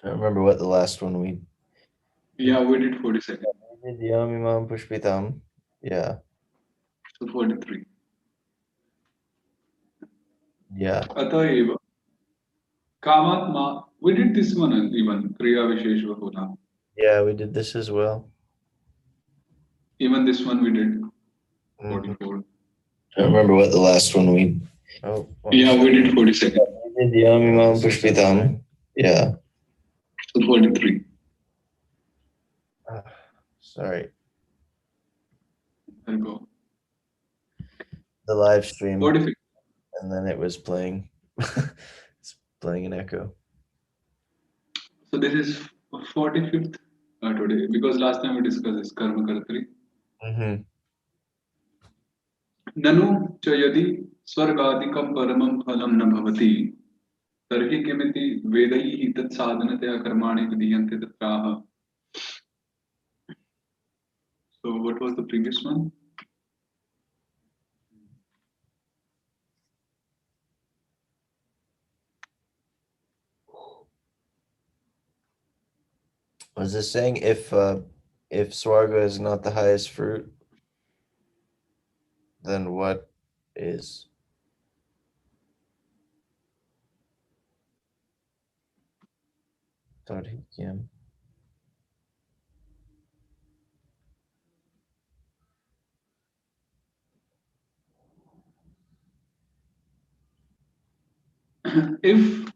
I don't remember what the last one we Yeah, we did 42nd. did. Yamimam Pushpitam. Yeah. So 43. Yeah. Ataiva Kamatma. We did this one even. Kriya Vishesh Bahuna. Yeah, we did this as well. Even this one we did. Mm-hmm. 44. I don't remember what the last one we. Oh, one Yeah, we second. did 42nd. We did Yamimam Pushpitam. Yeah. So 43. Ah, sorry. There you go. The live stream, 45. and then it was playing. It's playing an echo. So this is 45th today because last time we discussed this Karma Kartri. Mm-hmm. ननु च यदि स्वर्गादिकं परमं फलं न भवति तर्हि किमिति वेदैः तत्साधनतया कर्माणि विधीयन्ते तत्राह. So what was the previous one? Was this saying if Swarga is not the highest fruit, then what is? Tadhikyam. If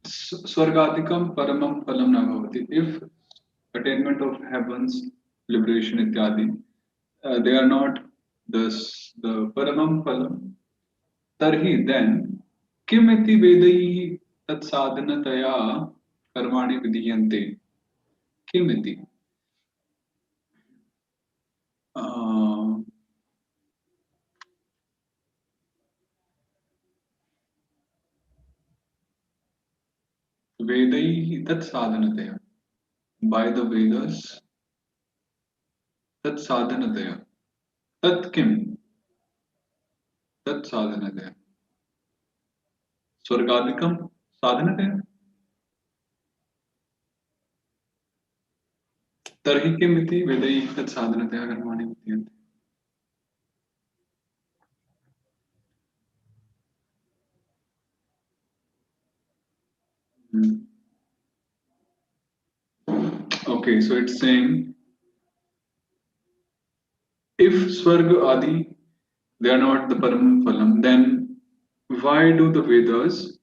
Swargadikam paramam phalam na bhavati, if attainment of heavens, liberation ityadi, they are not the paramam phalam, tarhi then kimiti vedaihi tat sadhanataya karmani vidhiyante. Kimiti. Uh, Vedaihi tat sadhanataya. By the Vedas, tat sadhanataya. Tat kim? Tat sadhanataya. Swargadikam sadhanataya. तर्हि किम् इति वेदैः तत् साधनतया कर्माणि विधीयन्ते. Okay, so it's saying if Swarga Adi they are not the Param Phalam, then why do the Vedas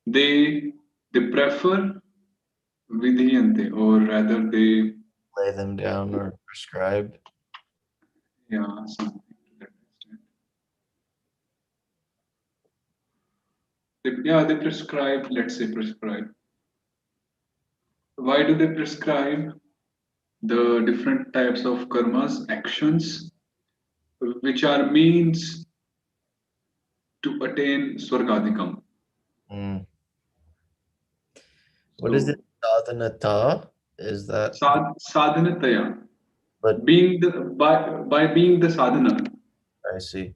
they prefer Vidhiyante or rather they Lay them down or prescribe. yeah something to that extent. They prescribe, let's say prescribe. Why do they prescribe the different types of karmas, actions, which are means to attain Swargadikam? Mm. What is it? So Sadhanata? Is that? sadhanataya, But being the by being the sadhana. I see.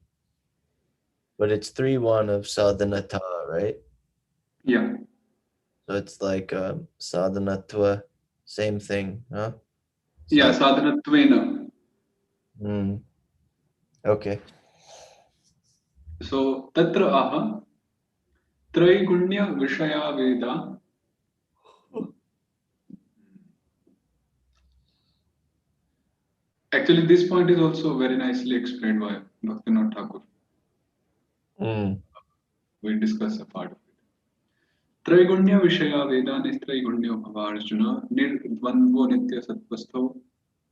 But it's 3-1 of sadhanata, right? Yeah, So it's like sadhanatva, same thing, huh? yeah, Sad. sadhanatvena. Mm. Okay. So tatra aha traigunya vishaya veda. Actually, this point is also very nicely explained by Bhaktivinoda Thakur. Mm. We discuss a part of it. Traigunya vishaya veda nistraigunyo bhavarjuna nirdvandvo nitya satvastho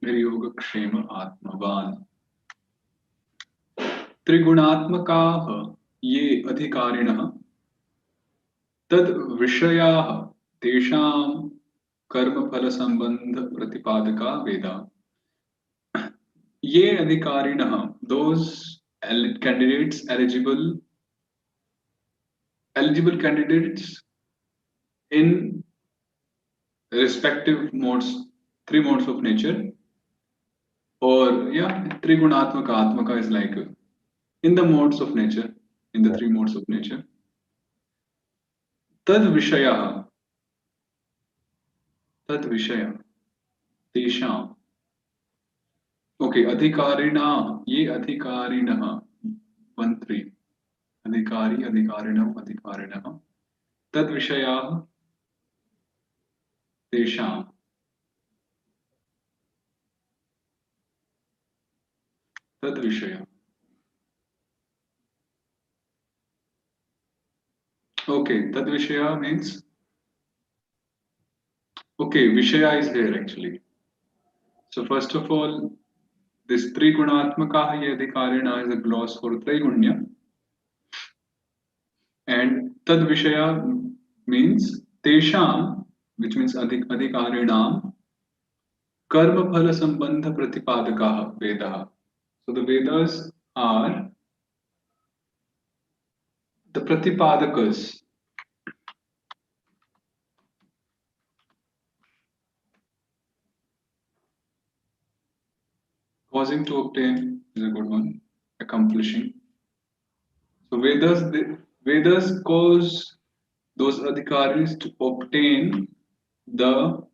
niryoga kshema atmavan. त्रिगुणात्मकाः ये अधिकारिणः तद् विषयाः तेषां कर्मफलसम्बन्धप्रतिपादका वेदा. ये अधिकारिणः, those candidates eligible candidates in respective modes, three modes of nature, or yeah, trigunatmaka. Atmaka is like in the modes of nature, in the three modes of nature. tad vishaya, tesham. Okay, अधिकारिणा, ये अधिकारिणः, 1 3, अधिकारी, अधिकारिणौ, अधिकारिणः, तद विषयाः तेषां, तद विषय. Okay, tad vishaya means, okay, vishaya is here actually. So first of all, this trigunatmaka ye adhikarina is a gloss for trigunya, and tad vishaya means tesham, which means adhikarinam, karma phala sambandha pratipadakaha vedaha. So the Vedas are the pratipadakas, causing to obtain is a good one, accomplishing. So Vedas cause those adhikaris to obtain the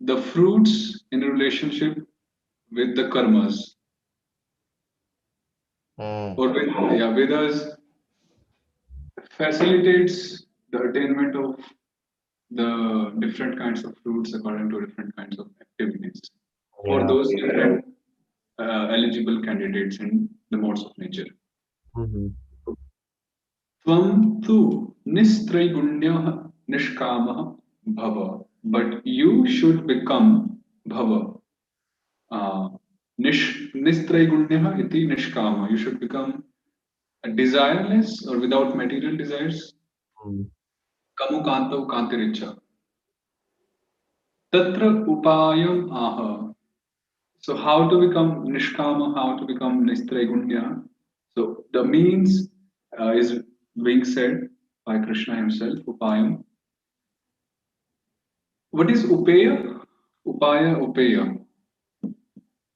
the fruits in relationship with the karmas, or with, yeah, Vedas facilitates the attainment of the different kinds of fruits according to different kinds of activities for Yeah. those different eligible candidates in the modes of nature. Mm-hmm. Tvam tu nistraygunyah nishkamah bhava, but you should become bhava. Nistraygunyah iti nishkama. You should become desireless or without material desires. Kamu kantau kantiricha. Tatra upayam aha. So how to become nishkama, how to become nistraygunya? So the means is being said by Krishna himself, upayam. What is upeya? Upaya, upeya.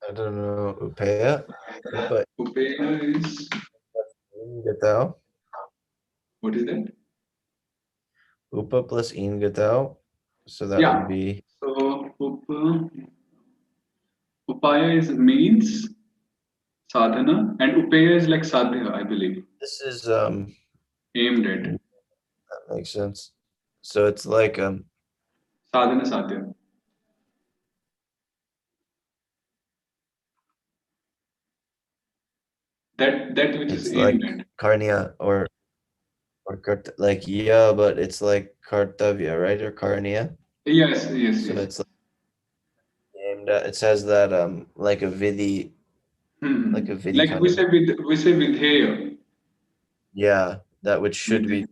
I don't know. Upaya. Upeya is, Gatao. what is that? Upa plus in gatao. So that would Yeah. be. So upaya is means, sadhana, and upeya is like sadhya, I believe. This is Aimed at. that makes sense. So it's like Sadhana, sadhya. That which is it's aimed like at. karnya or like yeah, but it's like kartavya, right? Or karnya. Yes, yes, So yes. it's like aimed at, it says that like a vidhi, like a vidhi Like kind of. we say vidheya. Yeah, that which should be. Vidheya.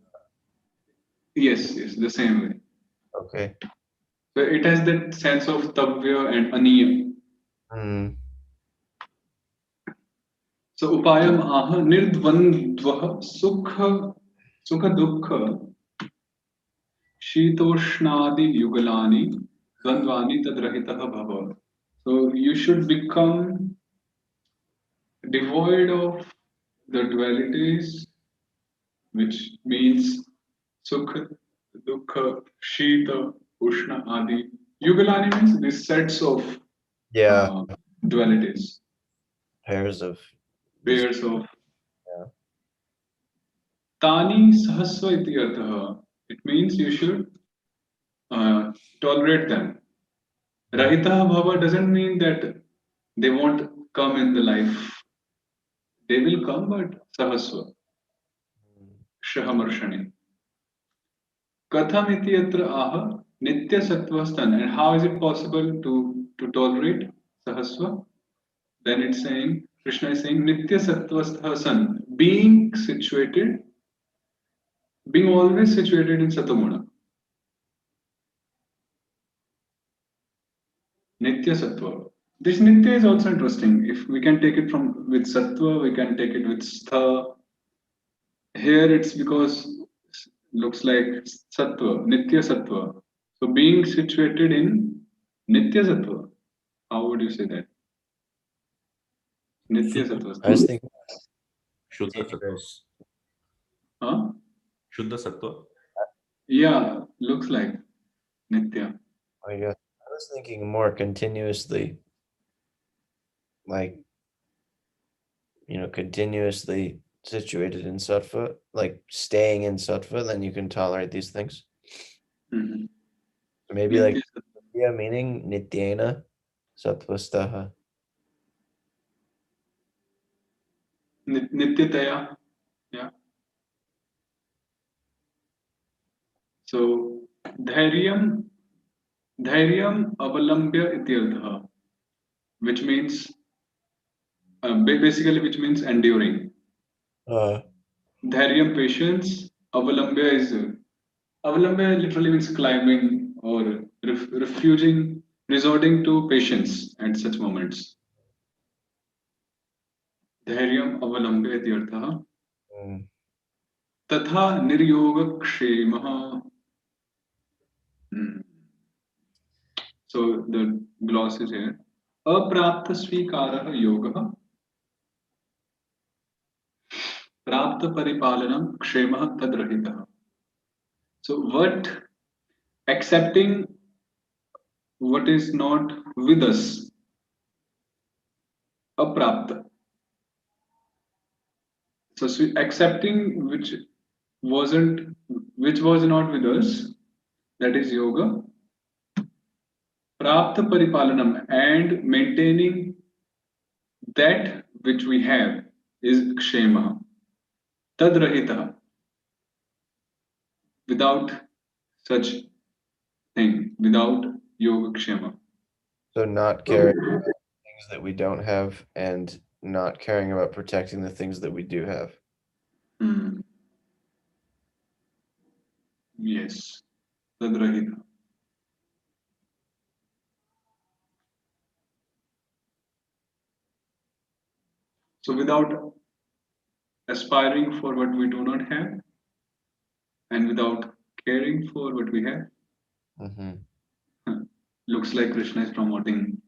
Yes, yes, the same way. Okay. So it has that sense of tavya and aniya. Hmm. So upayam aha nirdvandvah sukha dukha शीतोष्णादि युगलानि द्वंद्वानि tadrahitah bhava. So you should become devoid of the dualities, which means sukha, dukkha, shita, ushna, adi. Yugalani means these sets of Yeah, dualities, pairs of these. pairs of Yeah. tani sahasva iti artha. It means you should tolerate them. Rahita bhava doesn't mean that they won't come in the life. They will come, but sahasva, shahamarshani. Katham iti atra aha nitya sattvastan. And how is it possible to tolerate sahasva? Then it's saying, Krishna is saying, nitya sattvasthasan, being always situated in satamuna. Nitya sattva. This nitya is also interesting. If we can take it from with sattva, we can take it with stha. Here it's because looks like sattva, nitya sattva. So being situated in nitya sattva. How would you say that? Nitya sattva. I was thinking Shuddha Sattva. Huh? Shuddha Sattva. Yeah, looks like Nitya. I guess I was thinking more continuously, like, continuously situated in sattva, like staying in sattva, then you can tolerate these things. Mhm. Maybe like Nitya, yeah, meaning nityena sattvastaha. Nityataya. Yeah. So dhairyam dhairyam avalambya ityartha, which means basically which means enduring. Uh, Dhairyam patience. Avalambya is avalambya literally means climbing or refusing, resorting to patience at such moments. धैर्यम् अवलम्ब्य इत्यर्थः mm, तथा निर्योगक्षेमः. Hmm. So the gloss is here. अप्राप्त स्वीकारः योगः प्राप्त परिपालनम क्षेमः तद्रहितः. So what accepting what is not with us, अप्राप्त. So accepting wasn't which was not with us, that is yoga. Prapta paripalanam, and maintaining that which we have is kshema. Tadrahita, without such thing, without yoga kshema. so not caring things that we don't have and not caring about protecting the things that we do have. Hmm. Yes, tadrahita. So without aspiring for what we do not have and without caring for what we have, Mm-hmm. looks like Krishna is promoting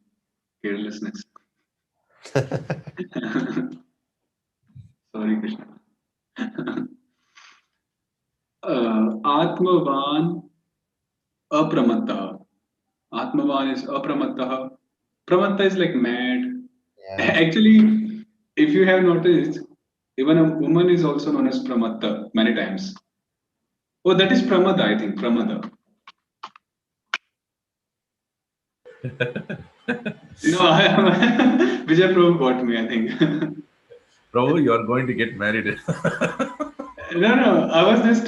carelessness. Sorry, Krishna. आत्मवान अप्रमत्तः. Atmavan is apramattah. Pramatta is like mad. Yeah. Actually, if you have noticed, even a woman is also known as pramatta many times. Oh, that is pramada, I think. Pramada. No, I am. Vijay Prabhu got me, I think. Prabhu, you are going to get married. No, no, I was just.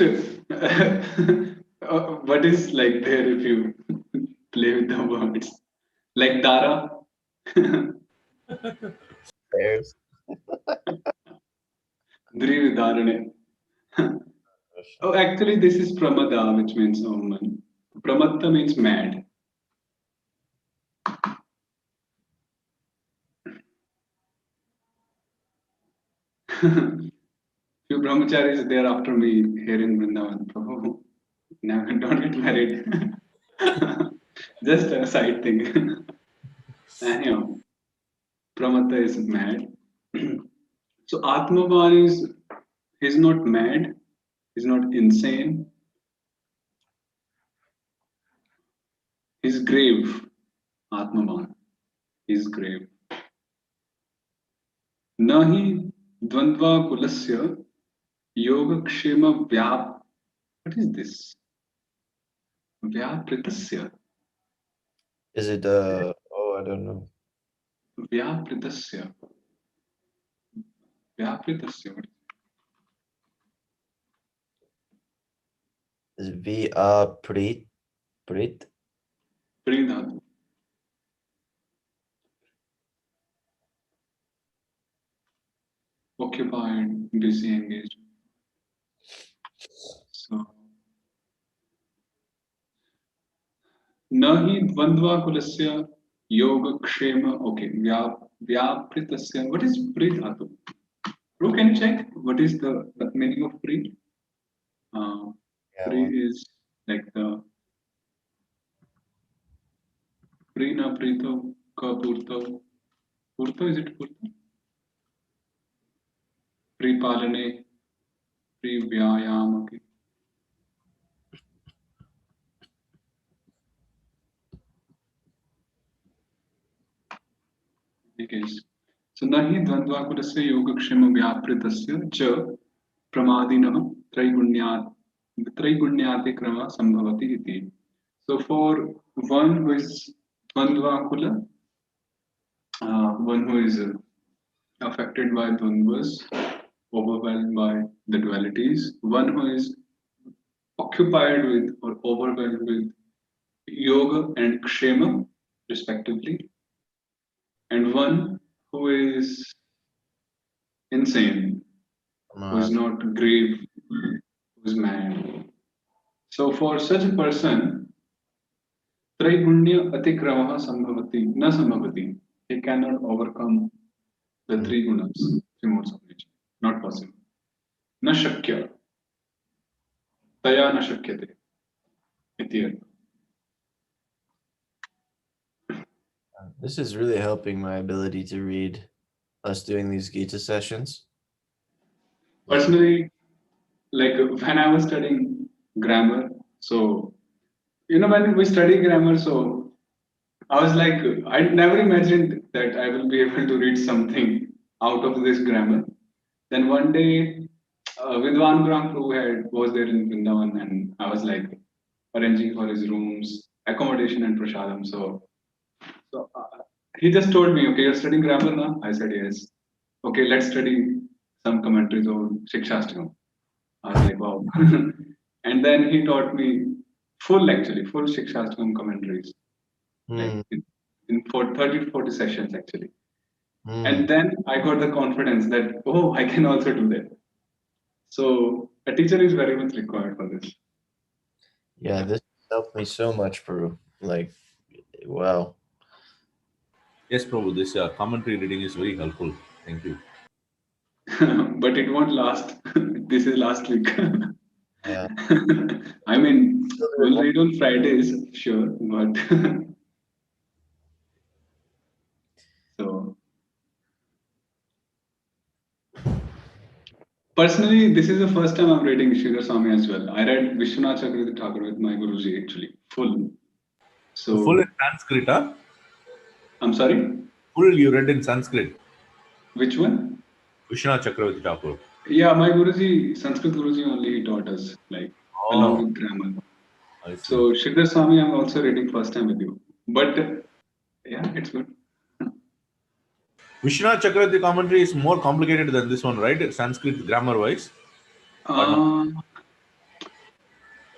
What is like there if you play with the words? Like Dara. Bears. Drividarane. Oh, actually, this is pramada, which means woman. Pramatta means mad. Few brahmacharis there after me here in Vrindavan. Prabhu, now don't get married. Just a side thing. Anyhow, Pramatta is mad. So Atmavan is he's not mad, he's not insane, he's grave. Atmavan is grave. न हि द्वन्द्वाकुलस्य योगक्षेम व्याप. What is this? व्यापृतस्य. Is it oh, I don't know. व्यापृतस्य. व्यापृतस्य. Is it V Prit? प्रीधातु. Occupied, busy, engaged. So न हि द्वन्द्वाकुलस्य योगक्षेम. Okay, व्यापृतस्य. What is प्रीधातु? Bro, can you check what is the meaning of pre? Uh, Yeah. pre is like the pre na prito ka purto. Purto, is it purto? Pre palane, pre vyayam. Okay. case. So nahi dvandvakulasya yogakshema vyapritasya cha pramadinah traigunyate krama sambhavati iti. So for one who is dvandvakula, one who is affected by dvandvas, overwhelmed by the dualities, one who is occupied with or overwhelmed with yoga and kshema, respectively, and one who is insane, who is not grave, who is mad. So for such a person, Traigunya atikramaha sambhavati, na sambhavati. He cannot overcome the three gunas, three modes of nature. Not possible. Na shakya. Taya na shakyate. Iti artha. This is really helping my ability to read us doing these Gita sessions. Personally, like when I was studying grammar, so when we study grammar, so I was like, I never imagined that I will be able to read something out of this grammar. Then one day, Vidwan Prabhu was there in Vrindavan, and I was like arranging for his rooms, accommodation, and prasadam. So he just told me, "Okay, you're studying grammar now." I said, "Yes." "Okay, let's study some commentaries on Shikshastakam." I was like, "Wow!" And then he taught me full Shikshastakam commentaries, like in 30 to 40 sessions actually. And then I got the confidence that, oh, I can also do that. So a teacher is very much required for this. Yeah, this helped me so much, Prabhu. Like, wow. Yes, Prabhu, this commentary reading is very helpful. Thank you. But it won't last. This is last week. Yeah. I mean, we'll read on Fridays, sure, but so personally, this is the first time I'm reading Sridhar Swami as well. I read Vishwanath Chakravarti Thakur with my Guruji actually, full. So Full in Sanskrit, huh? I'm sorry, Full you read in Sanskrit. which one? Vishwanath Chakravarti Thakur. Yeah, my Guruji, Sanskrit Guruji only taught us, like along Oh, with grammar. I see. So Sridhar Swami, I'm also reading first time with you. But yeah, it's good. Vishwanath Chakravarti commentary is more complicated than this one, right? Sanskrit grammar wise. Or not?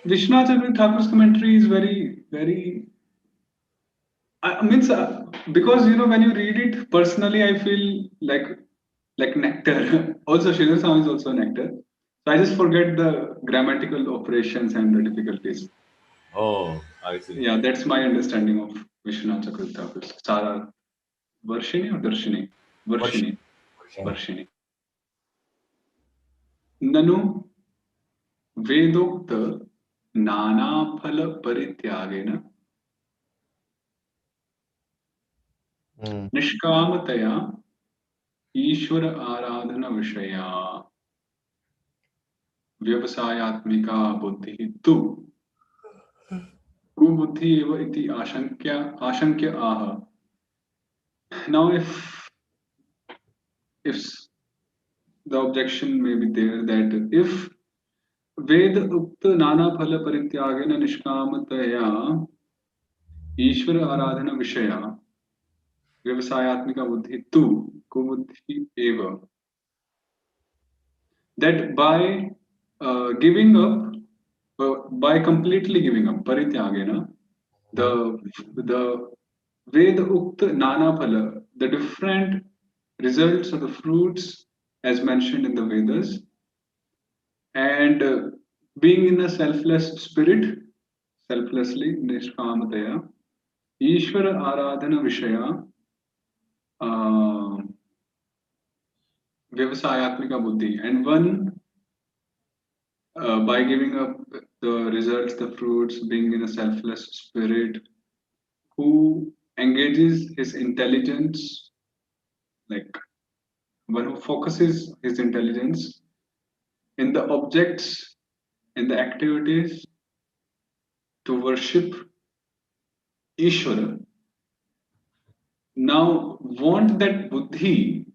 Vishwanath Chakravarti Thakur's commentary is very, very. I mean, because when you read it personally, I feel like nectar. Also, Sridhar Swami is also nectar. So I just forget the grammatical operations and the difficulties. Oh, I see. Yeah, that's my understanding of Vishwanath Chakravarti Thakur's Sara Varshini or Darshini? Varshini. Varshini. ननु वेदोक्त नानाफल परित्यागेन निष्कामतया ईश्वर आराधन विषया व्यवसायात्मिका बुद्धि तु कुबुद्धि एव इति आशंक्य आह. Now if the objection may be there that if वेद उक्त नाना फल परित्यागेन निष्कामतया ईश्वर आराधन विषया व्यवसायात्मिका बुद्धि तु कुबुद्धि एव, that by giving up, by completely giving up parityagena, the Veda Ukta Nana Phala, the different results of the fruits as mentioned in the Vedas, and being in a selfless spirit, selflessly, nishkamataya, Ishvara Aradhana Vishaya, Vyavasayatmika Buddhi, and one by giving up the results, the fruits, being in a selfless spirit, who engages his intelligence, like one who focuses his intelligence in the objects, in the activities to worship Ishvara, Now, won't that buddhi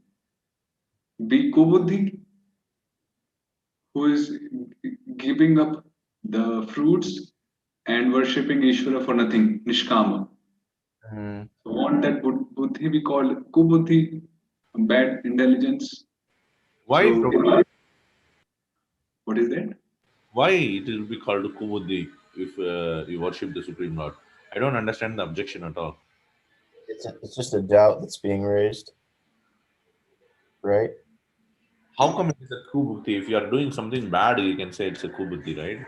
be kubuddhi, who is giving up the fruits and worshipping Ishvara for nothing, nishkama? Mm. So won't that buddhi be called kubuddhi, bad intelligence? Why? So, what is that? Why it will be called Kubuddhi if you worship the Supreme Lord? I don't understand the objection at all. It's just a doubt that's being raised, right? How come it is a Kubuddhi? If you are doing something bad, you can say it's a Kubuddhi, right?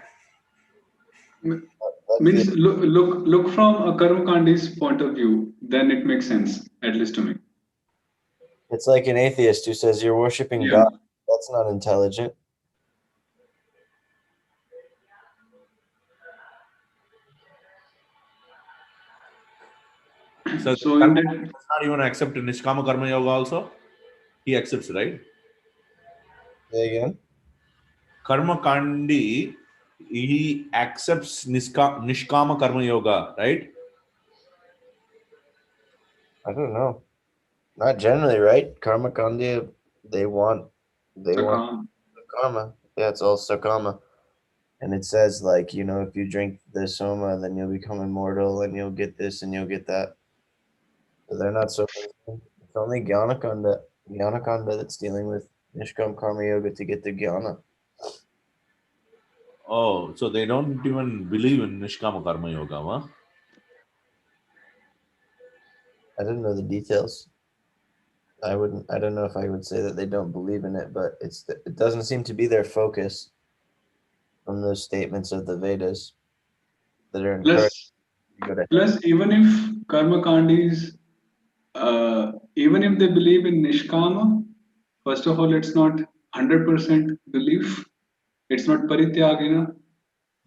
That's Means it. look from a karmakandi's point of view, then it makes sense, at least to me. It's like an atheist who says you're worshiping Yeah. God. That's not intelligent. So So in Karma that, does not even accept Nishkama Karma Yoga also. He accepts, right? Say again. Karma Kandi, he accepts Nishkama Karma Yoga, right? I don't know. Not generally, right? Karma Kandya, they want Sakam. karma. Yeah, it's all sakama. And it says like, if you drink the soma, then you'll become immortal and you'll get this and you'll get that. So they're not so concerned. It's only Gyanakanda that's dealing with Nishkam Karma Yoga to get the Gyana. Oh, so they don't even believe in Nishkama Karma Yoga, huh? I didn't know the details. I don't know if I would say that they don't believe in it, but it doesn't seem to be their focus from those statements of the Vedas that are encouraged Plus, to go to plus, even if karmakandis, even if they believe in nishkama, first of all, it's not 100% belief. It's not parityagina.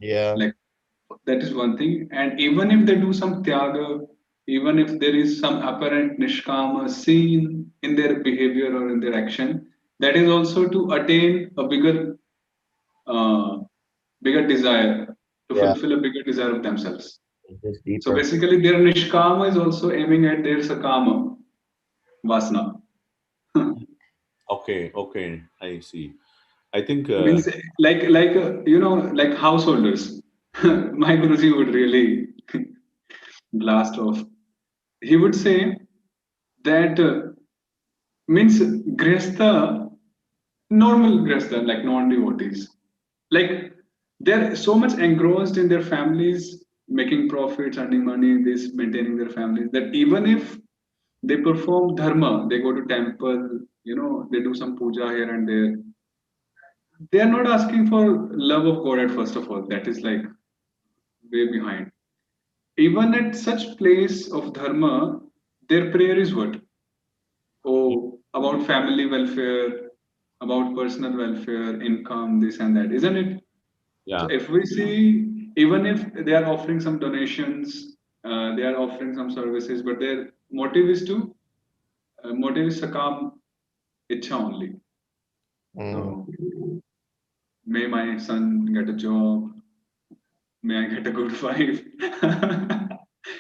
Yeah. Like that is one thing. And even if they do some tyaga, even if there is some apparent nishkama seen in their behavior or in their action, that is also to attain a uh, bigger desire, to Yeah. fulfill a bigger desire of themselves. It's just So deeper. basically, their nishkama is also aiming at their sakama, vasana. Okay, okay, I see. I think Means like householders. My Guruji would really blast off. He would say that means gresta, normal gresta, like non-devotees, like they're so much engrossed in their families, making profits, earning money, this maintaining their families, that even if they perform dharma, they go to temple, they do some puja here and there. They are not asking for love of God at first of all. That is like way behind. Even at such place of dharma, their prayer is what? Oh, about family welfare, about personal welfare, income, this and that, isn't it? So yeah. if we see, even if they are offering some donations, they are offering some services, but their motive is motive is sakam ichha only. Mm. So may my son get a job, may I get a good wife.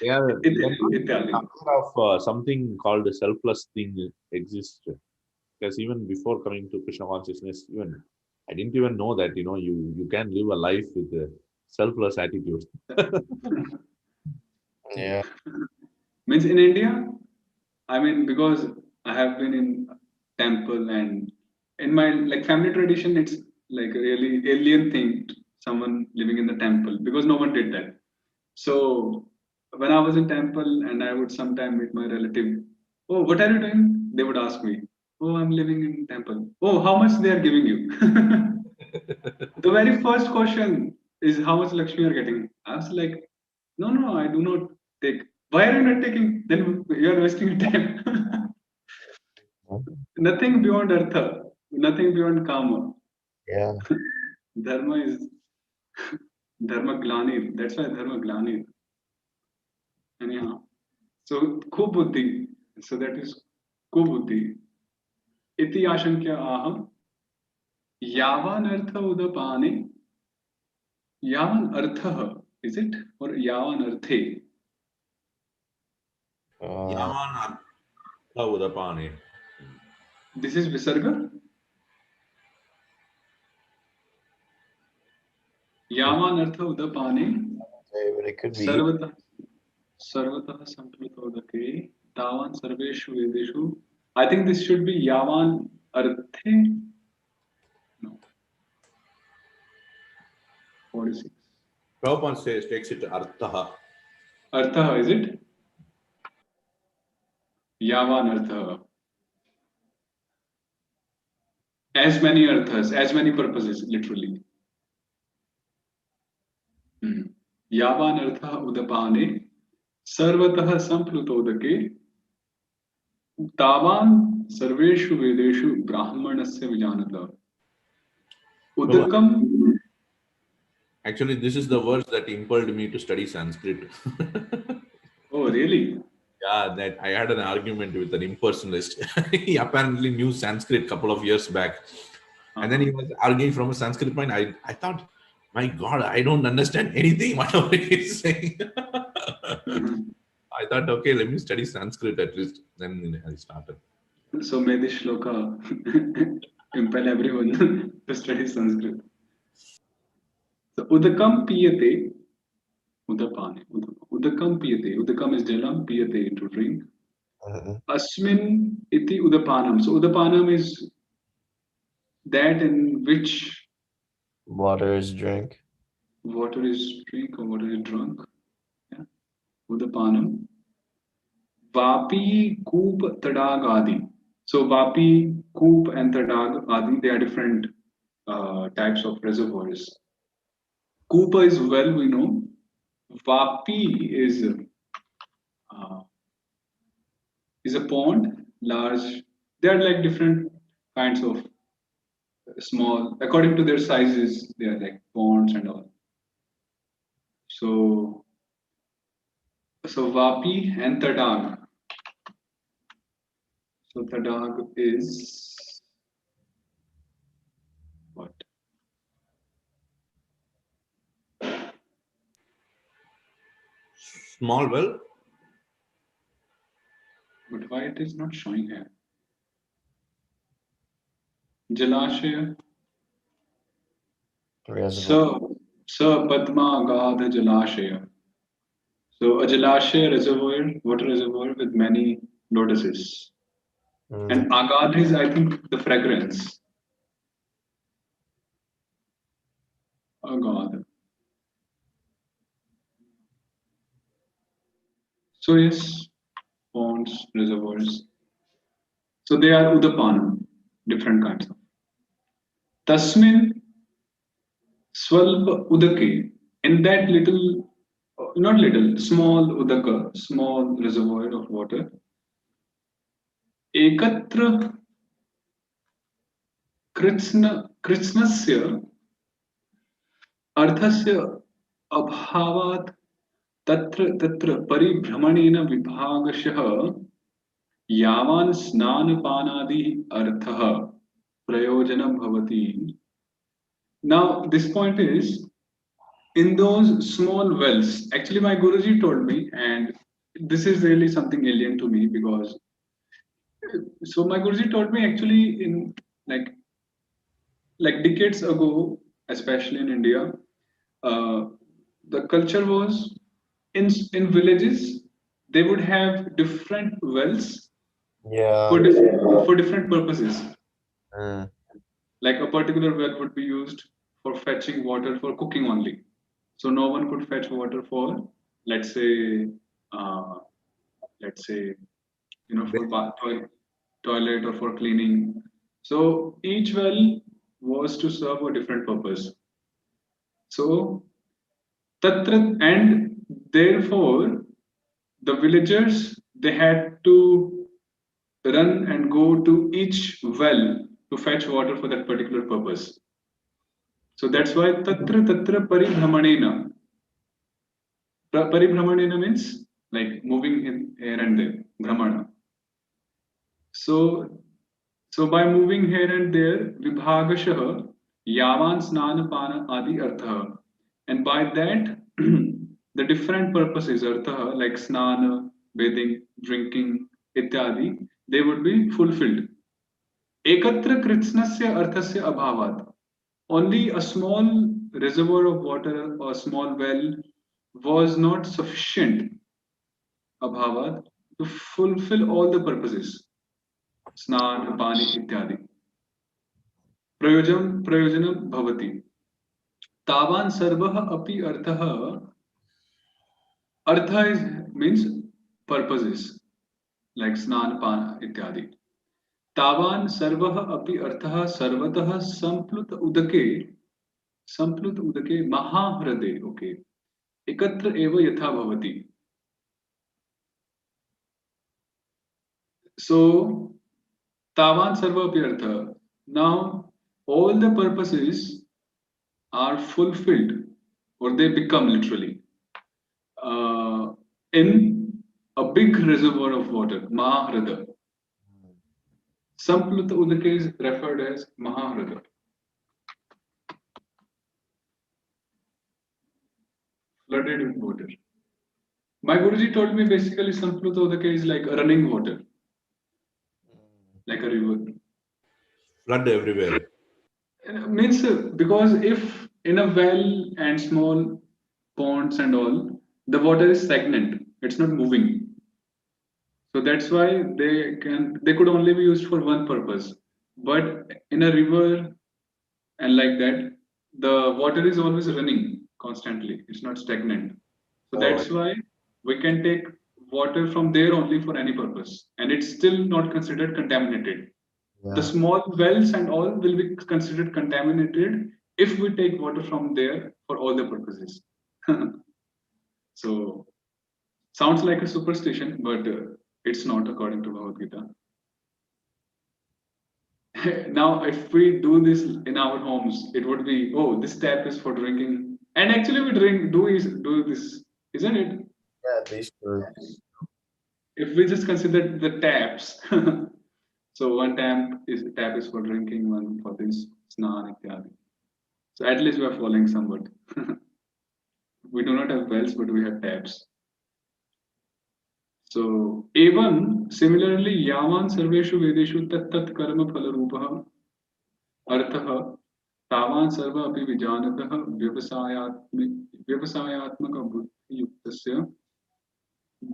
They are not even Ityadi. aware of something called a selfless thing exists. Because even before coming to Krishna consciousness, even I didn't even know that you can live a life with a selfless attitude. Yeah. Means in India, I mean, because I have been in temple and in my like family tradition, it's like a really alien thing, someone living in the temple because no one did that. So when I was in temple and I would sometime meet my relative, oh, what are you doing? They would ask me, oh, I'm living in temple. Oh, how much they are giving you? The very first question is how much Lakshmi are getting. I was like, no, no, I do not take. Why are you not taking? Then you are wasting your time. Nothing beyond artha, nothing beyond kama. Yeah. Dharma is dharma glanir. That's why dharma glanir. Anyhow, so kubuddhi. So that is kubuddhi. Iti ashankya aham. Yavan artha udapane. Yavan artha. Is it? Or yavan arthe? Uh, Yavan Udapane. This is Visarga. Yavan Artha Udapane. But it could be. Sarvata Sarvatah Sampratodake. Tavan Sarveshu Vedeshu. I think this should be Yavan Arthe. No. 46. Prabhupada says, takes it to Arthaha. Artha, is it? Yavan Artha. As many arthas, as many purposes, literally. Yavan Artha Udapane. Sarvatah Samplutodake. Tavan Sarveshu Vedeshu Brahmanasya Vijanata. Udakam. Actually, this is the verse that impelled me to study Sanskrit. Oh, really? Yeah, that I had an argument with an impersonalist. He apparently knew Sanskrit a couple of years back. And then he was arguing from a Sanskrit point. I thought, my God, I don't understand anything whatever he's saying. I thought, okay, let me study Sanskrit at least. Then I started. So may this shloka impel everyone to study Sanskrit. So Udakam Piyate. Udapane. Udakam Piyate. Udakam is jalam, Piyate to drink. Asmin iti Udapanam. So Udapanam is that in which Water is drink. water is drink or water is drunk. Yeah. Udapanam. Vapi, Koop, Tadag, Adi. So Vapi, Koop and Tadag, Adi, they are different types of reservoirs. Koopa is well we know. Vapi is a pond, large. They are like different kinds of small, according to their sizes, they are like ponds and all. So Vapi and Tadag. So Tadag is what? Small well? But why it is not showing here? Jalashaya. Reservoir. So Padma Agadha Jalashaya. So a Jalashaya reservoir, water reservoir with many lotuses. And Agadha is, I think, the fragrance. Agadha. So yes, ponds, reservoirs. So they are Udapanam, different kinds of. Tasmin Swalpa Udake. In that little, not little, small Udaka, small reservoir of water. Ekatra Kritsnasya Arthasya Abhavat Tatra Paribhramanena Vibhagashah Yavan Snanapanadi Arthaha Prayojanam Bhavati. Now, this point is in those small wells. Actually, my Guruji told me, and this is really something alien to me because so my Guruji told me actually in like decades ago, especially in India, the culture was in villages they would have different wells Yeah. for different purposes. Mm. Like a particular well would be used for fetching water for cooking only. So no one could fetch water for, let's say, uh, let's say, for toilet or for cleaning. So each well was to serve a different purpose. So tatra, and therefore the villagers they had to run and go to each well to fetch water for that particular purpose. So that's why tatra paribhramanena. Paribhramanena means like moving here and there, brahmana. So by moving here and there, vibhagashah, yavan snana pana adi artha. And by that, the different purposes, artha, like snana, bathing, drinking, ityadi, they would be fulfilled. Ekatra kritsnasya arthasya abhavat. Only a small reservoir of water or small well was not sufficient abhavat to fulfill all the purposes. Snan, pani, ityadi. प्रयोजनं भवति तावान् सर्वः अपि अर्थः artha is means purposes like snan pan ityadi तावान् सर्वः अपि अर्थः सर्वतः संप्लुत उदके महाह्रदे ओके एकत्र एव यथा भवति so तावान् सर्व अपि अर्थः now all the purposes are fulfilled or they become literally in a big reservoir of water, Mahahrada. Sampluta Udaka is referred as Mahahrada. Flooded with water. My Guruji told me basically Sampluta Udaka is like a running water, like a river. Flood everywhere. Means because if in a well and small ponds and all, the water is stagnant, it's not moving. So that's why they could only be used for one purpose. But in a river and like that, the water is always running constantly. It's not stagnant. So that's why we can take water from there only for any purpose, and it's still not considered contaminated. The small wells and all will be considered contaminated if we take water from there for all the purposes. So sounds like a superstition, but it's not according to Bhagavad Gita. Now, if we do this in our homes, it would be, oh, this tap is for drinking. And actually we do this, isn't it? Yeah, they should. If we just consider the taps, so one tap is for drinking, one for this, snan, ityadi. So at least we are following somewhat. We do not have wells, but we have taps. So, evan similarly, yavan sarveshu vedeshu tat karma phala rupah arthah तावान् सर्व अपि विजानतः व्यवसायात्मक बुद्धि युक्तस्य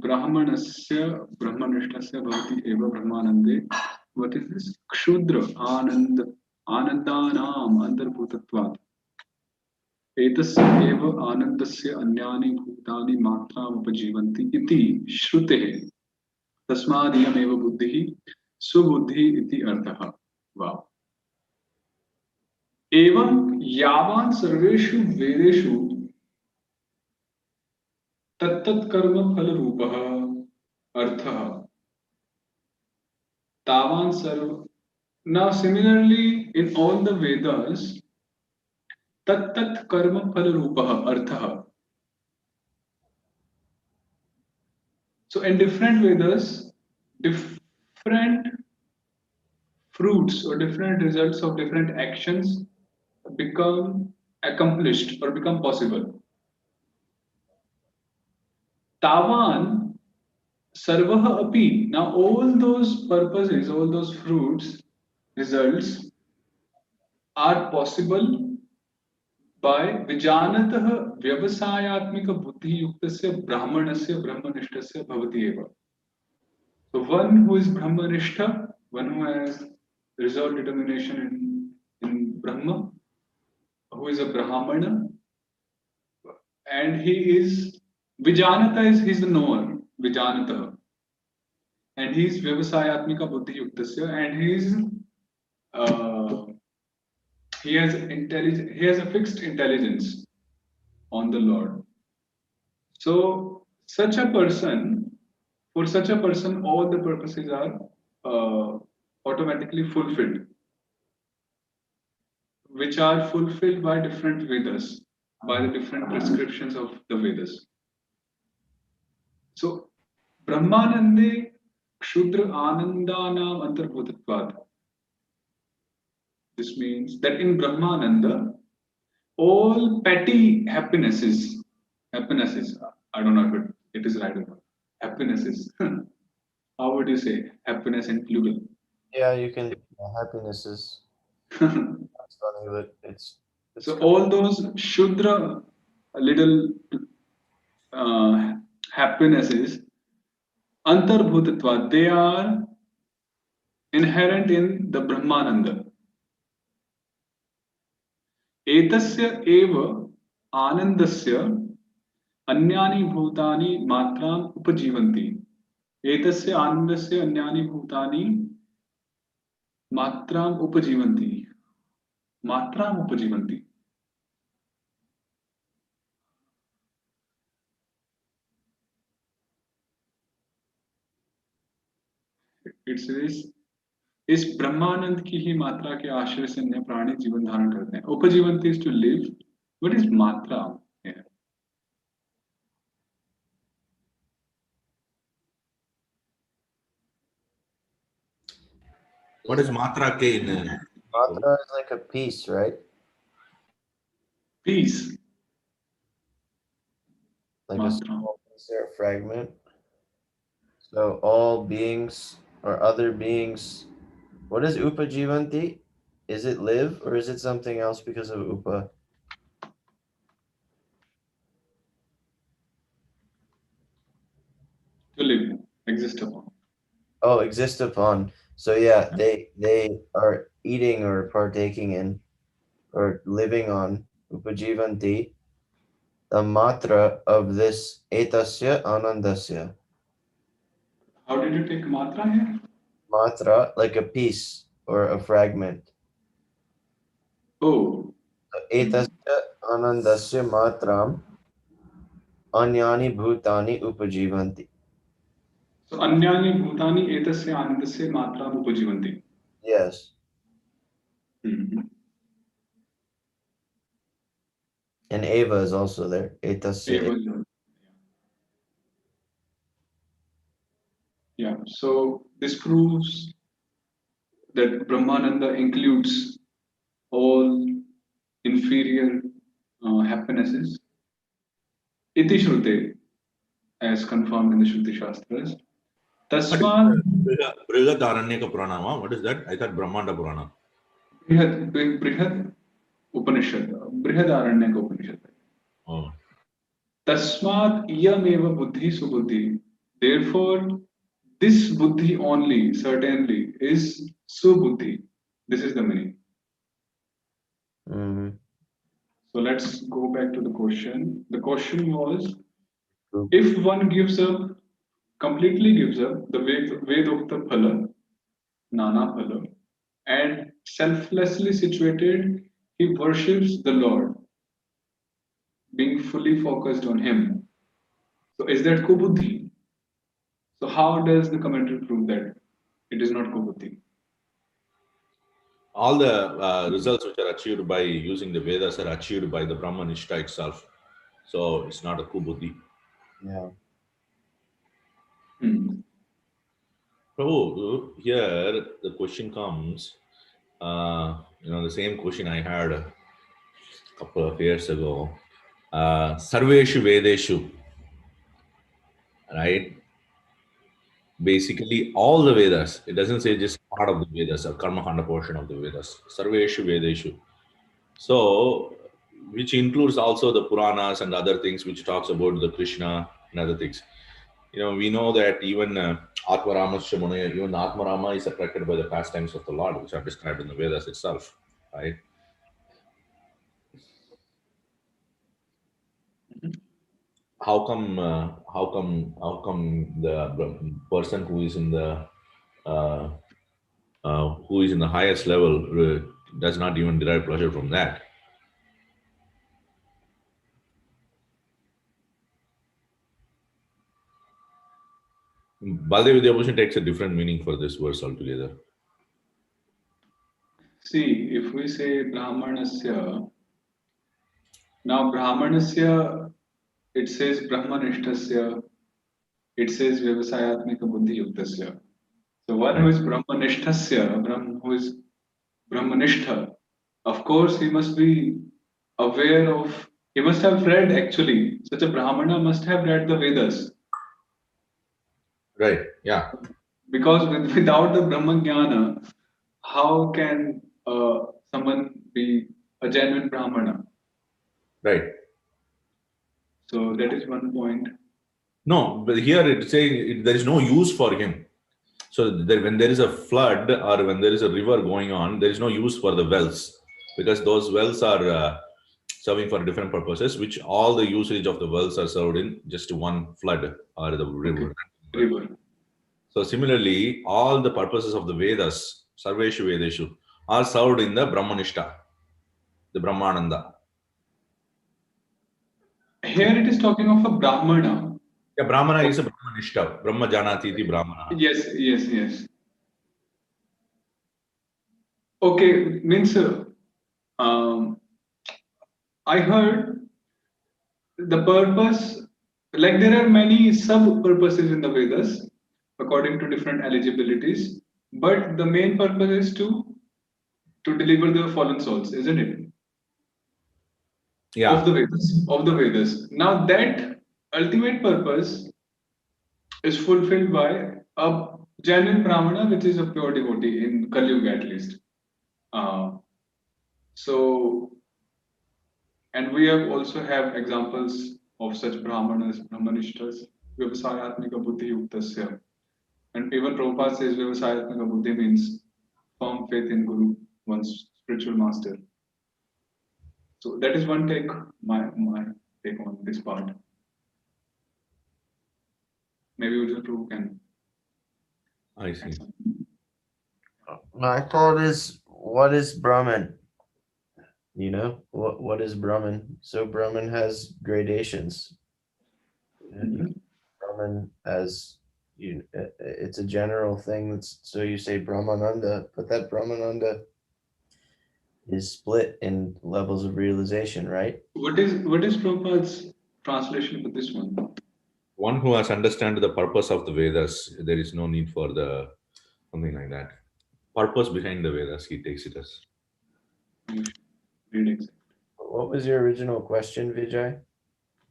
ब्राह्मणस्य ब्रह्मनिष्ठस्य भवति एव ब्रह्मानन्दे what is this क्षुद्र आनन्दानाम् अन्तर्भूतत्वात् एतस्य एव आनन्दस्य अन्यानि भूतानि मात्राम् उपजीवन्ति इति श्रुतेः तस्मादियमेव बुद्धिः सुबुद्धिः इति अर्थः वाव एवं यावान् सर्वेषु वेदेषु तत्तत् कर्म फल रूपः अर्थः तावान् सर्व now similarly in all the Vedas तत्तत् कर्म फल रूपः अर्थः so in different Vedas different fruits or different results of different actions become accomplished or become possible. Tavan sarvaha api. Now all those purposes, all those fruits, results are possible by vijanatah vyavasayatmika buddhi yuktasya brahmanasya brahmanishtasya bhavati eva. So one who is brahmanishtha, one who has resolved determination in Brahma, who is a Brahmana, and he is Vijanata is he's the knower, Vijanata, and he is Vyavasayatmika Buddhi Yuktasya, and he has intelligence, he has a fixed intelligence on the Lord. So such a person, for such a person, all the purposes are automatically fulfilled, which are fulfilled by different Vedas, by the different prescriptions of the Vedas. So, Brahmanande Kshudra Anandanam Antarbhutatvad. This means that in Brahmananda, all petty happinesses, I don't know if it is right or not, happinesses How would you say happiness in plural? Yeah, you can. Happiness is. That's funny, but it's So kind all those Shudra little uh, happinesses, antarbhutatva, they are inherent in the Brahmananda. एतस्य एव आनन्दस्य अन्यानि भूतानि मात्राम् उपजीवन्ति. एतस्य आनन्दस्य अन्यानि भूतानि मात्राम् उपजीवन्ति. मात्राम् उपजीवन्ति. It says इस ब्रह्मानंद की ही मात्रा के आश्रय से अन्य प्राणी जीवन धारण करते हैं. उपजीवंती is to live. What is matra here? What is matra ke in? matra is like a piece, right? Peace. Like a Matra. small piece or a fragment. So all beings or other beings. What is upajivanti? Is it live or is it something else because of upa? To live, exist upon. Oh, exist upon. So yeah, they are eating or partaking in or living on upajivanti, the matra of this etasya anandasya. How did you take matra here? Matra, like a piece or a fragment. Oh. So, etasya anandasya matram anyani bhutani upajivanti. So अन्यानि भूतानि एतस्य आनन्दस्य मात्राम् उपजीवन्ति. Yes. Mhm. And eva is also there. Etasya. Eva. Yeah. So this proves that Brahmananda includes all inferior happinesses. Iti Shrute, as confirmed in the Shruti Shastras. Tasma Brihadaranyaka Purana. What is that? I thought Brahmanda Purana. Brihad Upanishad, Brihadaranyaka Upanishad. Oh. Tasmat iyameva buddhi subuddhi. Therefore, this buddhi only, certainly, is subuddhi. This is the meaning. Mm-hmm. So let's go back to the question. The question was, if one gives up, completely gives up the Vedokta Phala, Nana Phala, and selflessly situated, he worships the Lord, being fully focused on Him. So is that Kubuddhi? So how does the commentary prove that it is not Kubuddhi? All the results which are achieved by using the Vedas are achieved by the Brahmanishta itself. So it's not a Kubuddhi. Yeah. So here the question comes, the same question I had a couple of years ago. Sarveshu Vedeshu, right? Basically, all the Vedas. It doesn't say just part of the Vedas, a Karma Khanda portion of the Vedas. Sarveshu Vedeshu. So, which includes also the Puranas and other things which talks about the Krishna and other things. We know that even Atmarama Shamunaya, even Atmarama is attracted by the pastimes of the Lord, which are described in the Vedas itself, right? How come the person who is in the highest level does not even derive pleasure from that? Baldev Vidyabhushan takes a different meaning for this verse altogether. See, if we say Brahmanasya, now Brahmanasya, it says Brahmanishtasya, it says Vyavasayatmika Buddhi Yuktasya. So one who is Brahmanishtasya, who is Brahmanishtha, of course he must be aware of, he must have read actually, such a Brahmana must have read the Vedas. Right, yeah. because without the Brahma Jnana, how can someone be a genuine Brahmana? Right. So that is one point. No, but here it's saying there is no use for him. So when there is a flood or when there is a river going on, there is no use for the wells because those wells are serving for different purposes, which all the usage of the wells are served in just one flood or the Okay. river. River. So similarly, all the purposes of the Vedas, Sarveshu Vedeshu, are served in the Brahmanishta, the Brahmananda. Here it is talking of a Brahmana. Yeah, Brahmana is a Brahmanishta. Brahma Janati iti Brahmana. Yes, yes, yes. Okay, means um, I heard the purpose, like there are many sub purposes in the Vedas according to different eligibilities, but the main purpose is to deliver the fallen souls, isn't it? Of Yeah. the Vedas, of the Vedas. Now that ultimate purpose is fulfilled by a genuine Brahmana, which is a pure devotee in Kali Yuga at least. Uh, so, and we have also have examples of such Brahmanas, Brahmanishtas, Vyavasayatmika Buddhi Yuktasya. And even Prabhupada says Vyavasayatmika Buddhi means firm faith in Guru, one's spiritual master. So that is one take, my take on this part. Maybe Ujjwala Prabhu can I see. add something. My thought is, what is Brahman? You know, what is Brahman? So Brahman has gradations. You Brahman as it's a general thing. That's so you say Brahmananda, but that Brahmananda is split in levels of realization, right? What is Prabhupada's translation for this one? One who has understood the purpose of the Vedas, there is no need for the something like that. Purpose behind the Vedas, he takes it as. You should read exactly. What was your original question, Vijay?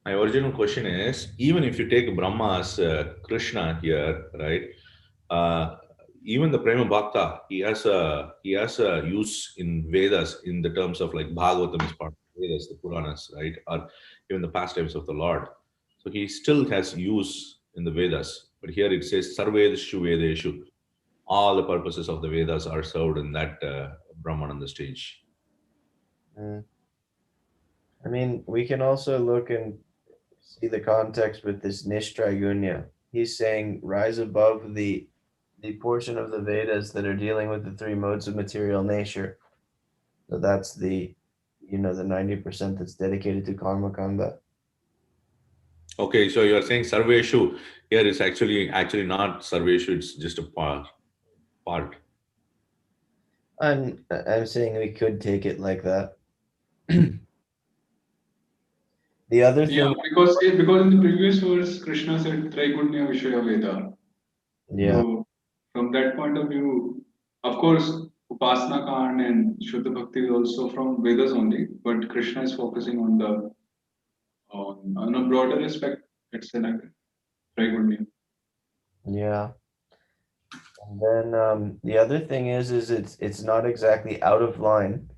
My original question is, even if you take Brahma as Krishna here, right? Uh, even the Prema Bhakta, he has a use in Vedas in the terms of like Bhagavatam is part of Vedas, the Puranas, right? Or even the pastimes of the Lord. So he still has use in the Vedas. But here it says Sarvedeshu Vedeshu. All the purposes of the Vedas are served in that Brahman on the stage. Mm. I mean, we can also look and see the context with this Nishtraigunya. He's saying rise above the portion of the Vedas that are dealing with the three modes of material nature. So that's the 90% that's dedicated to karma kanda. Okay, so you are saying Sarveshu here is actually not Sarveshu, it's just a part. I'm saying we could take it like that. The other Yeah, thing, because in the previous verse, Krishna said Traigunya Vishaya Veda. yeah, So from that point of view, of course, Upasana Kand and Shuddha Bhakti is also from Vedas only, but Krishna is focusing on the on a broader aspect. It's like Traigunya. yeah. And then the other thing is it's not exactly out of line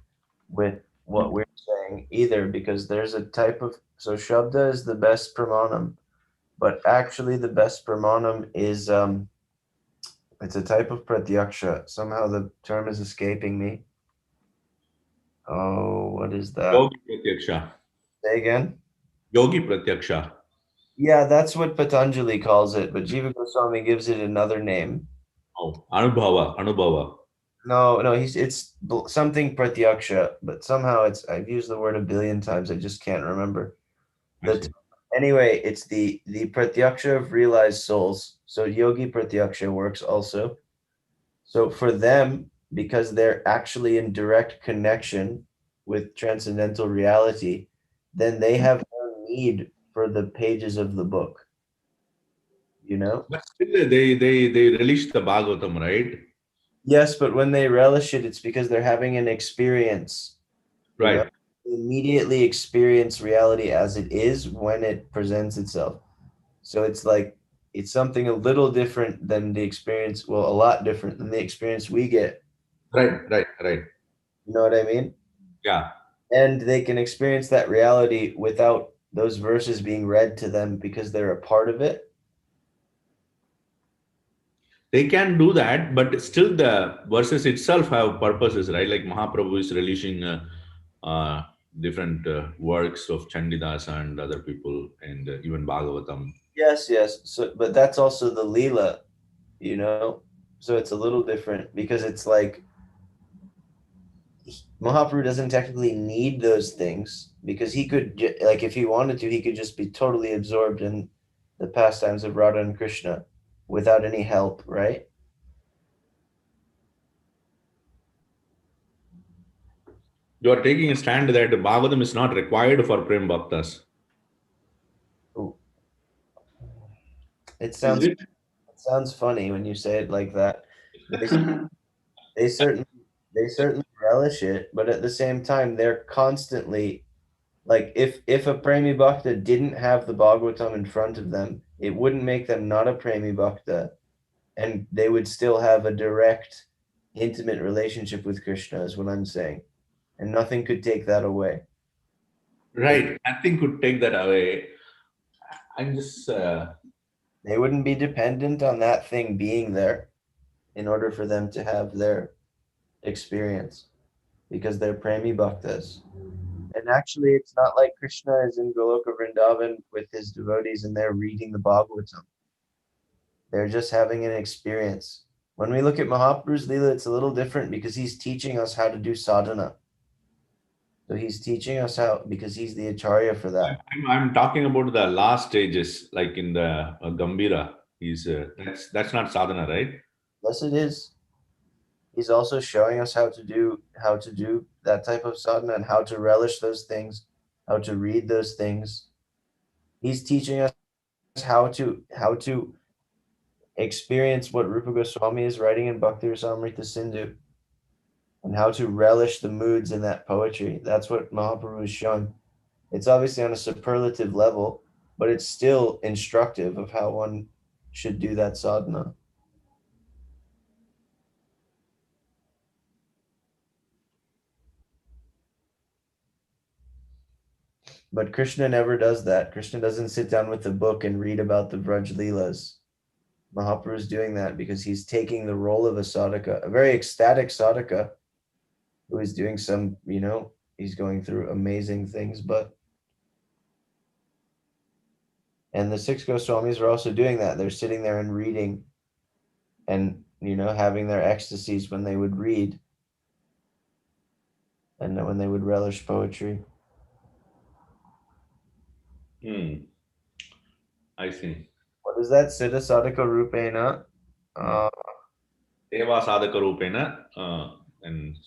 with what we're saying either, because there's a type of so Shabda is the best pramanam, but actually the best pramanam is it's a type of pratyaksha. Somehow the term is escaping me. Oh, what is that? Yogi Pratyaksha. Say again. Yogi Pratyaksha. Yeah, that's what Patanjali calls it, but Jiva Goswami gives it another name. Oh, Anubhava. No, it's something pratyaksha, but somehow I've used the word a billion times. I just can't remember. I see. Anyway, it's the pratyaksha of realized souls. So yogi pratyaksha works also. So for them, because they're actually in direct connection with transcendental reality, then they have no need for the pages of the book. You know? But still, they released the Bhagavatam, right? Yes, but when they relish it, it's because they're having an experience. You know, Right. they immediately experience reality as it is when it presents itself. So it's like it's something a little different than the experience, well, a lot different than the experience we get. Right, right, right. You know what I mean? Yeah. And they can experience that reality without those verses being read to them because they're a part of it. They can do that, but still the verses itself have purposes, right? Like Mahaprabhu is releasing uh, different works of Chandidasa and other people, and even Bhagavatam. Yes, yes. So, but that's also the Leela, you know? So it's a little different because it's like Mahaprabhu doesn't technically need those things because he could, like, if he wanted to, he could just be totally absorbed in the pastimes of Radha and Krishna without any help, right? You are taking a stand that Bhagavatam is not required for Prem Bhaktas. Ooh, it Is sounds it? it sounds funny when you say it like that. They they certainly they certainly relish it, but at the same time, they're constantly like if a Premi Bhakta didn't have the Bhagavatam in front of them, it wouldn't make them not a Premi Bhakta, and they would still have a direct, intimate relationship with Krishna, is what I'm saying, and nothing could take that away. Right. Nothing could take that away. I'm just. They wouldn't be dependent on that thing being there in order for them to have their experience because they're Premi Bhaktas. And actually, it's not like Krishna is in Goloka Vrindavan with his devotees and they're reading the Bhagavatam. They're just having an experience. When we look at Mahaprabhu's Leela, it's a little different because he's teaching us how to do sadhana. So he's teaching us how, because he's the acharya for that. I'm talking about the last stages, like in the Gambira. He's that's not sadhana, right? Yes, it is. He's also showing us how to do that type of sadhana and how to relish those things, how to read those things. He's teaching us how to experience what Rupa Goswami is writing in Bhakti Rasamrita Sindhu and how to relish the moods in that poetry. That's what Mahaprabhu is showing. It's obviously on a superlative level, but it's still instructive of how one should do that sadhana. But Krishna never does that. Krishna doesn't sit down with a book and read about the Vraj Leelas. Mahaprabhu is doing that because he's taking the role of a sadhaka, a very ecstatic sadhaka who is doing some, he's going through amazing things. And the six Goswamis are also doing that. They're sitting there and reading and, having their ecstasies when they would read and when they would relish poetry. I see. What is that? Siddha sadhaka rupena. Eva sadhaka rupena and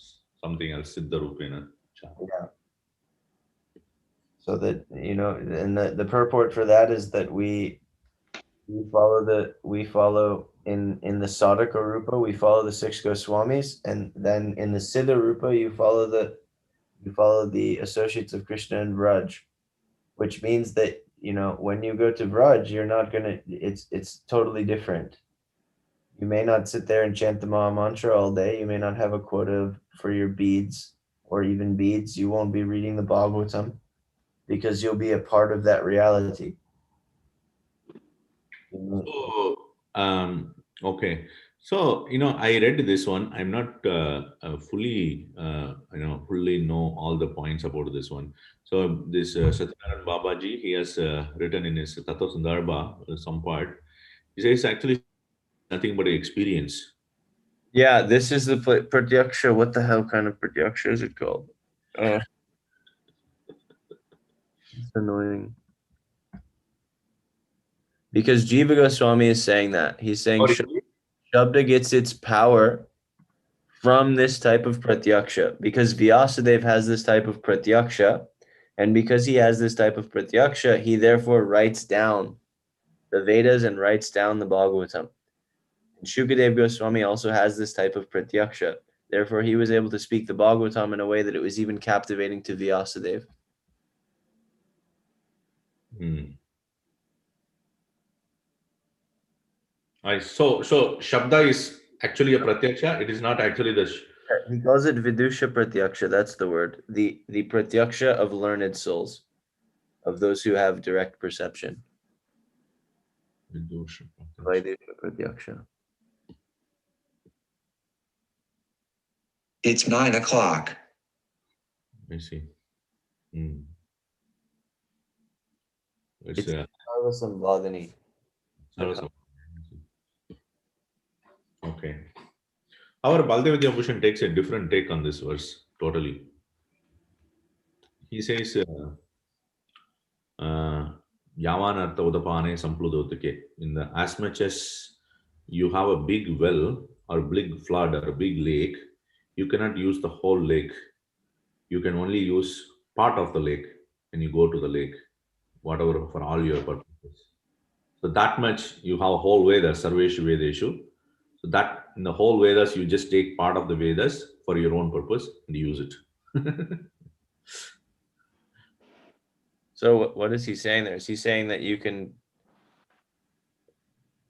something else, siddha rupena. Yeah. So that, and the purport for that is that we follow in the sadhaka rupa, we follow the six Goswamis, and then in the siddha rupa, you follow the associates of Krishna and Vraj, which means that, when you go to Vraj, you're not gonna, it's totally different. You may not sit there and chant the Maha Mantra all day. You may not have a quota for your beads or even beads. You won't be reading the Bhagavatam because you'll be a part of that reality. So, okay. So, I read this one. I'm not fully know all the points about this one. So, this Satyanarayana Babaji, he has written in his Tattva Sandarbha, some part. He says actually nothing but an experience. Yeah, this is the pratyaksha. What the hell kind of pratyaksha is it called? It's annoying. Because Jiva Goswami is saying that. He's saying Sorry. Shabda gets its power from this type of pratyaksha. Because Vyasadeva has this type of pratyaksha, and because he has this type of pratyaksha, he therefore writes down the Vedas and writes down the Bhagavatam. And Shukadev Goswami also has this type of pratyaksha. Therefore, he was able to speak the Bhagavatam in a way that it was even captivating to Vyasadeva. Hmm. So Shabda is actually a Pratyaksha. It is not actually the. He calls it Vidusha Pratyaksha. That's the word. The Pratyaksha of learned souls, of those who have direct perception. Vidusha Pratyaksha. Vidusha Pratyaksha. It's 9 o'clock. I see. It's It's Sarvasam Vadani. Okay. Our Baldev Vidyabhushan takes a different take on this verse totally. He says, Yavan Artha Udapane Sampludotake. In the as much as you have a big well or big flood or a big lake, you cannot use the whole lake. You can only use part of the lake when you go to the lake, whatever for all your purposes. So that much you have a whole Vedas, Sarveshu Vedeshu. So that in the whole Vedas, you just take part of the Vedas for your own purpose and use it. So what is he saying there? Is he saying that you can?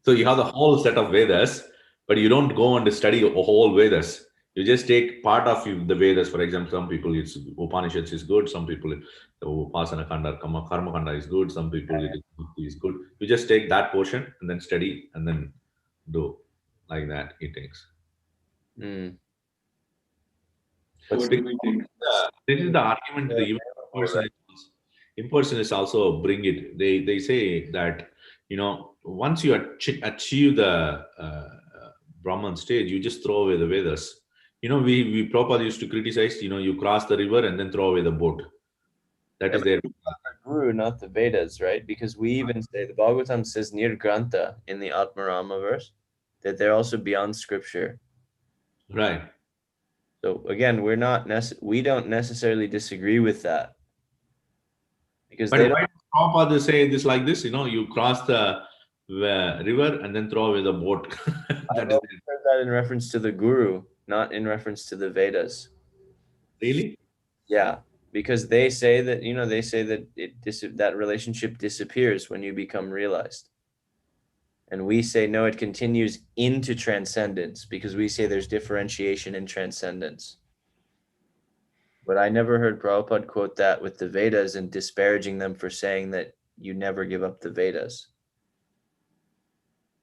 So you have the whole set of Vedas, but you don't go and study a whole Vedas. You just take part of the Vedas. For example, some people it's Upanishads is good. Some people the Upasana Kanda, Karma Kanda is good. Some people it is good. You just take that portion and then study and then do like that. It takes. What do we think? This is the argument. The impersonalists also bring it. They say that once you achieve the Brahman stage, you just throw away the Vedas. We Prabhupada used to criticize. You cross the river and then throw away the boat. That is their Guru, not the Vedas, right? Because we even say the Bhagavatam says near Grantha in the Atmarama verse that they're also beyond scripture. Right. So again, we don't necessarily disagree with that. Because but why Prabhupada say this like this? You cross the river and then throw away the boat. I've heard that in reference to the Guru, not in reference to the Vedas. Really? Yeah, because they say that that relationship disappears when you become realized. And we say, no, it continues into transcendence because we say there's differentiation in transcendence. But I never heard Prabhupada quote that with the Vedas and disparaging them for saying that you never give up the Vedas.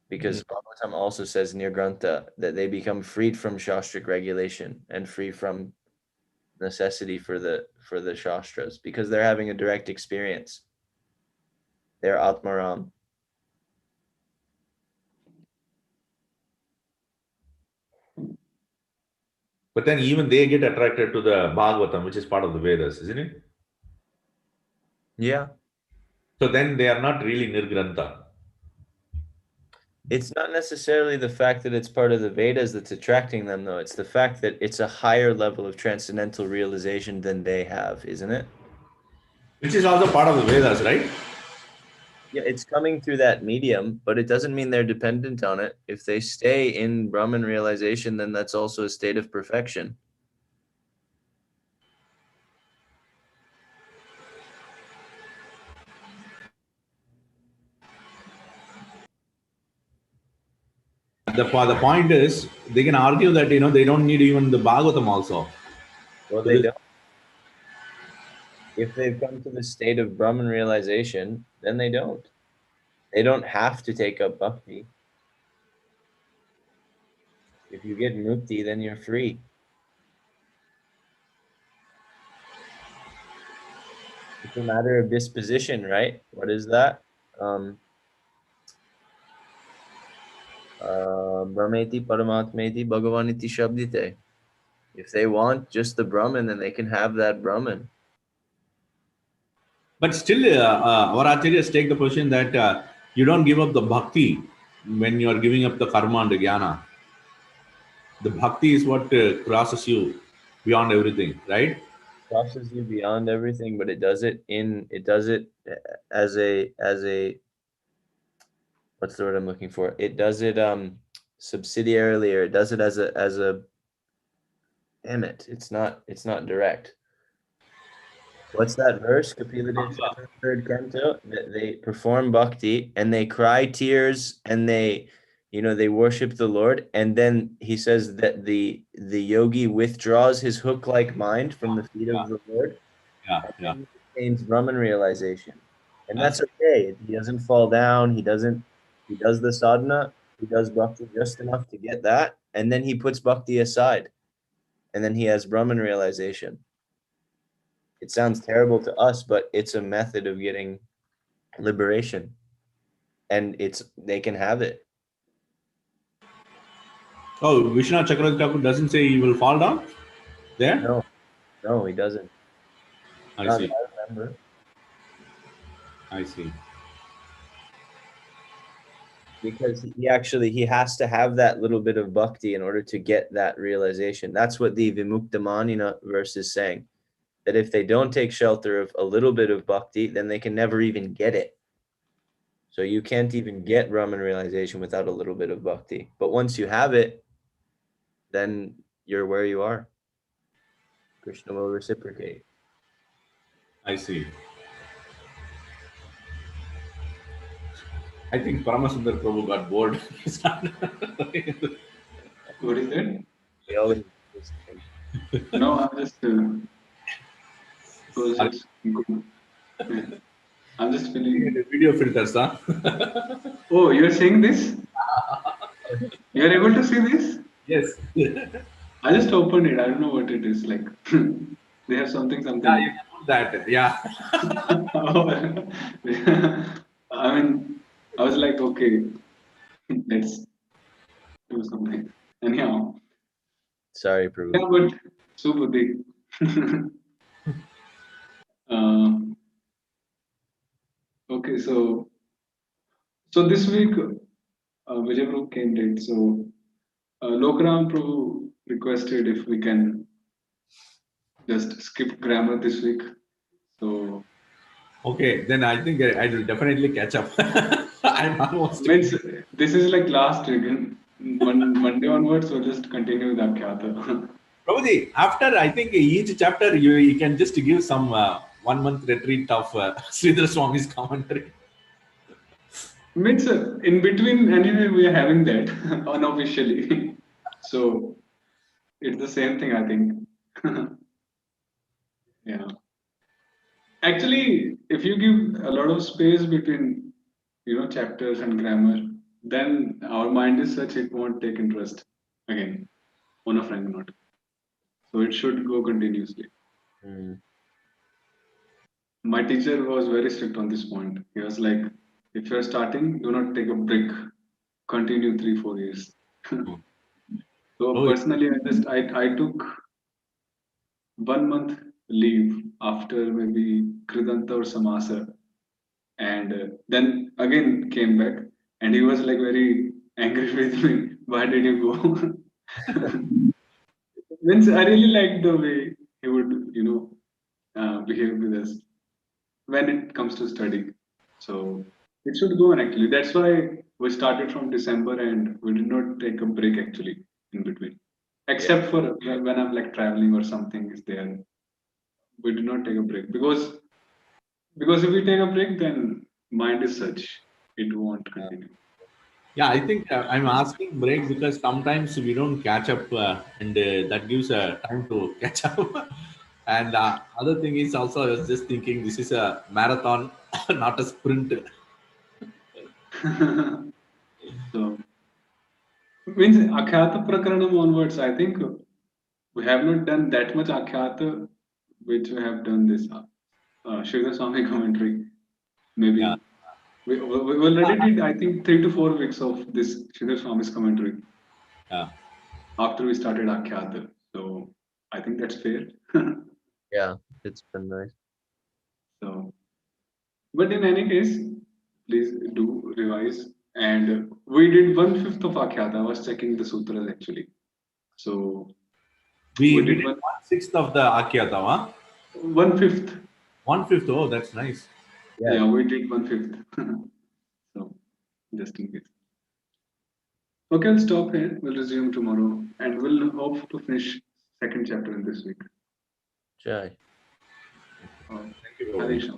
Because Bhagavatam also says near Grantha that they become freed from Shastric regulation and free from necessity for the Shastras because they're having a direct experience. They're Atmaram. But then even they get attracted to the Bhagavatam, which is part of the Vedas, isn't it? Yeah. So then they are not really Nirgrantha. It's not necessarily the fact that it's part of the Vedas that's attracting them, though. It's the fact that it's a higher level of transcendental realization than they have, isn't it? Which is also part of the Vedas, right? Yeah, it's coming through that medium, but it doesn't mean they're dependent on it. If they stay in Brahman realization, then that's also a state of perfection. The point is, they can argue that they don't need even the Bhagavatam also. Well, they don't. If they've come to the state of Brahman realization, then they don't. They don't have to take up bhakti. If you get mukti, then you're free. It's a matter of disposition, right? What is that? Brahmeti Paramatmeti Bhagavaniti Shabdite. If they want just the Brahman, then they can have that Brahman. But still, our acharyas take the position that you don't give up the bhakti when you are giving up the karma and the jnana. The bhakti is what crosses you beyond everything, right? Crosses you beyond everything, but it does it as a what's the word I'm looking for? It does it subsidiarily, or it does it as a damn it. It's not direct. What's that verse? Kapila did third canto. They perform bhakti and they cry tears and they, they worship the Lord, and then he says that the yogi withdraws his hook-like mind from the feet of the Lord, Yeah, and yeah. then he attains Brahman realization. And Huh? that's okay. He doesn't fall down. He does the sadhana. He does bhakti just enough to get that, and then he puts bhakti aside, and then he has Brahman realization. It sounds terrible to us, but it's a method of getting liberation, and they can have it. Oh, Vishwanath Chakravarti Thakur doesn't say he will fall down there? No, he doesn't. I Not that see. I remember. I see. Because he has to have that little bit of bhakti in order to get that realization. That's what the Vimuktamanina verse is saying. That if they don't take shelter of a little bit of bhakti, then they can never even get it. So you can't even get Brahman realization without a little bit of bhakti. But once you have it, then you're where you are. Krishna will reciprocate. I see. I think Paramasundar Prabhu got bored. He's not- What is that? They always No, I'm just because Are it's good. Yeah. I'm just you feeling. the video filters, huh? Oh, you're saying this? You're able to see this? Yes. I just opened it. I don't know what it is like. They have something, Yeah, you something. can put that. Yeah. I mean, I was like, okay, let's do something. Anyhow, Sorry, yeah, Prabhu. but super big. uh, okay, so this week, Vijay Prabhu came late. So Lokram Prabhu requested if we can just skip grammar this week. So Okay, then I think I will definitely catch up. I'm almost. means this is like last week. Monday onwards, we'll just continue with Akhyata. Prabhuji, after I think each chapter you can just give some 1 month retreat of Sridhar Swami's commentary. Means in between, anyway, we are having that unofficially. So it's the same thing, I think. Yeah. Actually, if you give a lot of space between, chapters and grammar, then our mind is such it won't take interest again on a frank note. So it should go continuously. Mm. My teacher was very strict on this point. He was like, if you're starting, do not take a break. Continue 3, 4 years. So Oh, personally, I took 1 month leave after maybe Kridanta or Samasa, and then again came back, and he was like very angry with me. Why did you go? Means I really liked the way he would, behave with us when it comes to studying. So it should go on actually. That's why we started from December and we did not take a break actually in between. Yeah. Except for when I'm like traveling or something is there, we do not take a break because if we take a break, then mind is such it won't continue. yeah, I think I'm asking break because sometimes we don't catch up, and that gives time to catch up. And other thing is also I was just thinking this is a marathon, not a sprint. So means Akhyata Prakaranam onwards, I think we have not done that much Akhyata which we have done this Sridhar Swami commentary. Yeah, Maybe we already did, I think, 3 to 4 weeks of this Sridhar Swami's commentary yeah. after we started Akhyata. So I think that's fair. Yeah, it's been nice. So, but in any case, please do revise. And we did 1/5 of Akhyata. I was checking the sutras actually. So We we we did did 1/6 of the Akyata, huh? 1/5. 1/5. Oh, that's nice. Yeah, Yeah, we did 1/5. So just in case. Okay, I'll stop here. We'll resume tomorrow, and we'll hope to finish second chapter in this week. Jai. Thank you, Hare Prabhuji. Krishna.